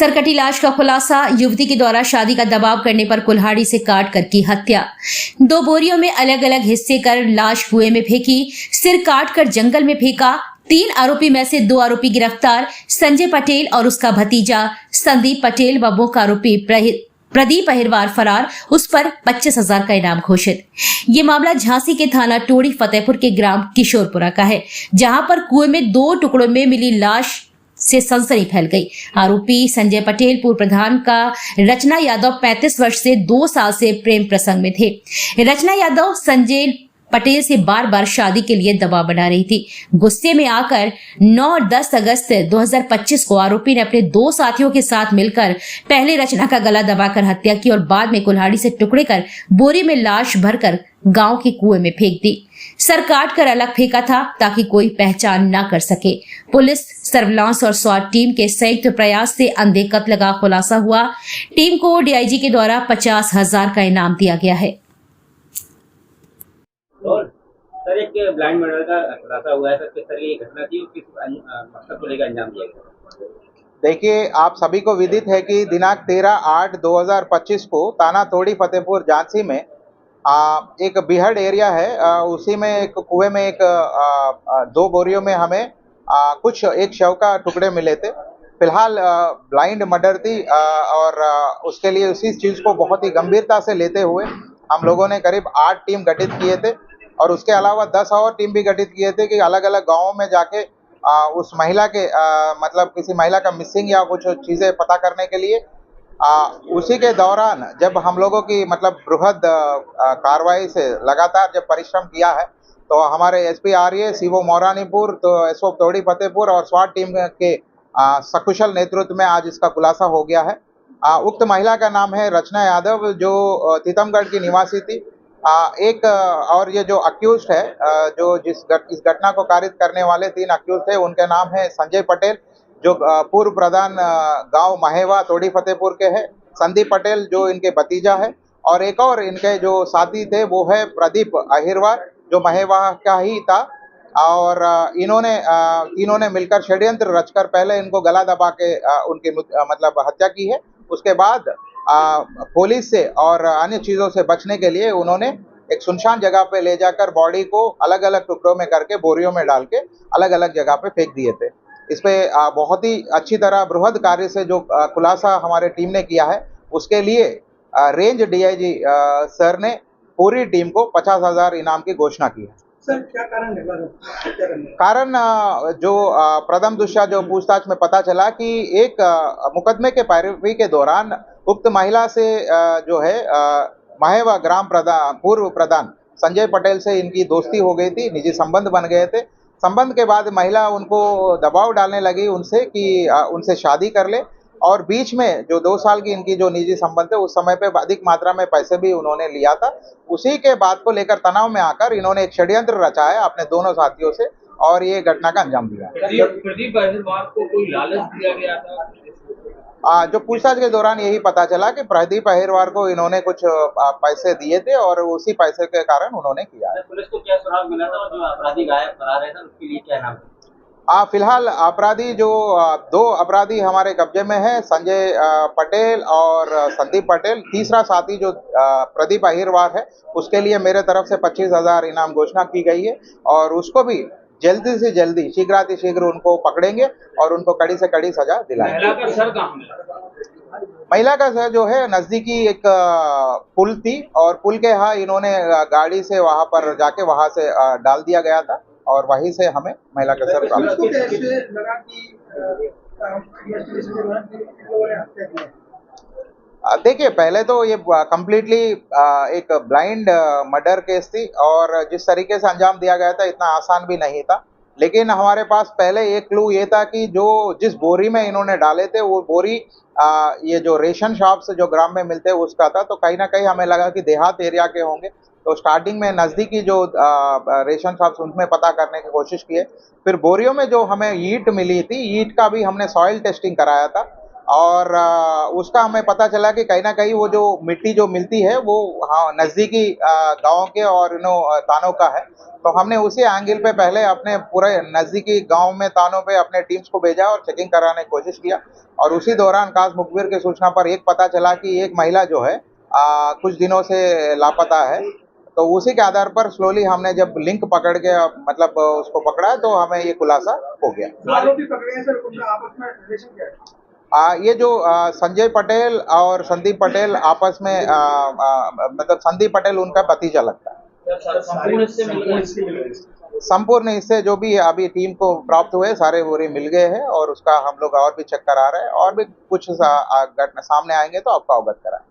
सरकटी लाश का खुलासा, युवती के द्वारा शादी का दबाव करने पर कुल्हाड़ी से काट कर की हत्या। 2 बोरियों में अलग अलग हिस्से कर लाश कुएं में फेंकी, सिर काट कर जंगल में फेंका। 3 आरोपी में से 2 आरोपी गिरफ्तार, संजय पटेल और उसका भतीजा संदीप पटेल व मुख्य आरोपी प्रदीप अहिरवार फरार, उस पर 25,000 का इनाम घोषित। ये मामला झांसी के थाना टोड़ी फतेहपुर के ग्राम किशोरपुरा का है, जहां पर कुएं में 2 टुकड़ों में मिली लाश से सनसनी फैल गई। आरोपी संजय पटेल पूर्व प्रधान का रचना यादव 35 वर्ष से 2 साल से प्रेम प्रसंग में थे। रचना यादव संजय पटेल से बार बार शादी के लिए दबाव बना रही थी। गुस्से में आकर 9 और 10 अगस्त 2025 को आरोपी ने अपने 2 साथियों के साथ मिलकर पहले रचना का गला दबाकर हत्या की और बाद में कुल्हाड़ी से टुकड़े कर बोरी में लाश भरकर गांव के कुएं में फेंक दी। सर काट कर अलग फेंका था ताकि कोई पहचान न कर सके। पुलिस, सर्विलांस और स्वाट टीम के संयुक्त प्रयास से अंधे कत्ल का खुलासा हुआ। टीम को डीआईजी के द्वारा 50,000 का इनाम दिया गया है। और सर, एक ब्लाइंड मर्डर का खुलासा हुआ है सर, किस तरह की घटना थी और किस मकसद को लेकर अंजाम दिया गया? देखिए, आप सभी को विदित है कि दिनांक 13/8/2025 को ताना तोड़ी फतेहपुर झांसी में एक बिहड़ एरिया है, उसी में एक कुएं में एक 2 बोरियों में हमें एक शव का टुकड़े मिले थे। फिलहाल ब्लाइंड मर्डर थी और उसके लिए उसी चीज को बहुत ही गंभीरता से लेते हुए हम लोगों ने करीब 8 टीम गठित किए थे और उसके अलावा 10 और टीम भी गठित किए थे कि अलग अलग गांवों में जाके उस महिला के मतलब किसी महिला का मिसिंग या कुछ चीजें पता करने के लिए उसी के दौरान जब हम लोगों की मतलब बृहद कार्रवाई से लगातार जब परिश्रम किया है तो हमारे एसपी आर्य, सीओ मौरानीपुर, तो एसओ तोड़ी फतेहपुर और स्वाट टीम के सकुशल नेतृत्व में आज इसका खुलासा हो गया है। उक्त महिला का नाम है रचना यादव, जो तीतमगढ़ की निवासी थी। और ये जो अक्यूज्ड है, जो इस घटना को कारित करने वाले 3 अक्यूज्ड थे, उनके नाम है संजय पटेल, जो पूर्व प्रधान गांव महेवा तोड़ी फतेहपुर के हैं, संदीप पटेल जो इनके भतीजा है, और एक और इनके जो साथी थे वो है प्रदीप अहिरवार, जो महेवा का ही था। और इन्होंने मिलकर षड्यंत्र रचकर पहले इनको गला दबा के उनकी मतलब हत्या की है। उसके बाद पुलिस से और अन्य चीजों से बचने के लिए उन्होंने एक सुनसान जगह पे ले जाकर बॉडी को अलग अलग टुकड़ों में करके बोरियों में डाल के अलग अलग जगह पे फेंक दिए थे। इस पे बहुत ही अच्छी तरह बृहद कार्य से जो खुलासा हमारे टीम ने किया है, उसके लिए रेंज डीआईजी सर ने पूरी टीम को 50,000 इनाम की घोषणा की है। सर, क्या कारण है? कारण जो प्रथम दृष्टया जो पूछताछ में पता चला कि एक मुकदमे के पैरवी के दौरान उक्त महिला से जो है महेवा ग्राम पूर्व प्रधान संजय पटेल से इनकी दोस्ती हो गई थी, निजी संबंध बन गए थे। संबंध के बाद महिला उनको दबाव डालने लगी उनसे कि उनसे शादी कर ले, और बीच में जो 2 साल की इनकी जो निजी संबंध थे उस समय पे अधिक मात्रा में पैसे भी उन्होंने लिया था। उसी के बात को लेकर तनाव में आकर इन्होंने एक षड्यंत्र रचाया अपने दोनों साथियों से और ये घटना का अंजाम दिया। प्रदीप अहिरवार को कोई लालच दिया गया था? जो पूछताछ के दौरान यही पता चला कि प्रदीप अहिरवार को इन्होंने कुछ पैसे दिए थे और उसी पैसे के कारण उन्होंने किया। पुलिस को क्या सुराग मिला था और जो अपराधी गायब फरार है उसके लिए क्या नाम है? फिलहाल अपराधी जो 2 अपराधी हमारे कब्जे में है, संजय पटेल और संदीप पटेल। तीसरा साथी जो प्रदीप अहिरवार है, उसके लिए मेरे तरफ से 25,000 इनाम घोषणा की गई है और उसको भी जल्दी से जल्दी शीघ्र उनको पकड़ेंगे और उनको कड़ी से कड़ी सजा दिलाएंगे। महिला का सर कहाँ मिला? महिला का सर जो है नजदीकी एक पुल थी और पुल के यहाँ इन्होंने गाड़ी से वहां पर जाके वहां से डाल दिया गया था और वहीं से हमें महिला का सर प्राप्त हुआ। देखिए, पहले तो ये कंप्लीटली एक ब्लाइंड मर्डर केस थी और जिस तरीके से अंजाम दिया गया था इतना आसान भी नहीं था, लेकिन हमारे पास पहले एक क्लू ये था कि जिस बोरी में इन्होंने डाले थे वो बोरी ये जो रेशन शॉप्स जो ग्राम में मिलते हैं उसका था, तो कहीं ना कहीं हमें लगा कि देहात एरिया के होंगे। तो स्टार्टिंग में नज़दीकी जो रेशन शॉप्स उनमें पता करने की कोशिश की है। फिर बोरियों में जो हमें ईंट मिली थी, ईंट का भी हमने सॉइल टेस्टिंग कराया था और उसका हमें पता चला कि कहीं ना कहीं वो जो मिट्टी जो मिलती है वो हाँ नज़दीकी गाँव के और तानों का है। तो हमने उसी एंगल पे पहले अपने पूरे नज़दीकी गांव में तानों पे अपने टीम्स को भेजा और चेकिंग कराने की कोशिश किया। और उसी दौरान खास मुखबिर की सूचना पर एक पता चला कि एक महिला जो है कुछ दिनों से लापता है। तो उसी के आधार पर स्लोली हमने जब लिंक पकड़ के मतलब उसको पकड़ा तो हमें ये खुलासा हो गया। जो आरोपी पकड़े हैं सर, उनका आपस में रिलेशन क्या है? ये जो संजय पटेल और संदीप पटेल आपस में मतलब संदीप पटेल उनका भतीजा लगता है। संपूर्ण हिस्से जो भी अभी टीम को प्राप्त हुए सारे पूरे मिल गए हैं और उसका हम लोग और भी चेक करा रहे हैं और भी कुछ घटना सामने आएंगे तो आपको अवगत कराएं।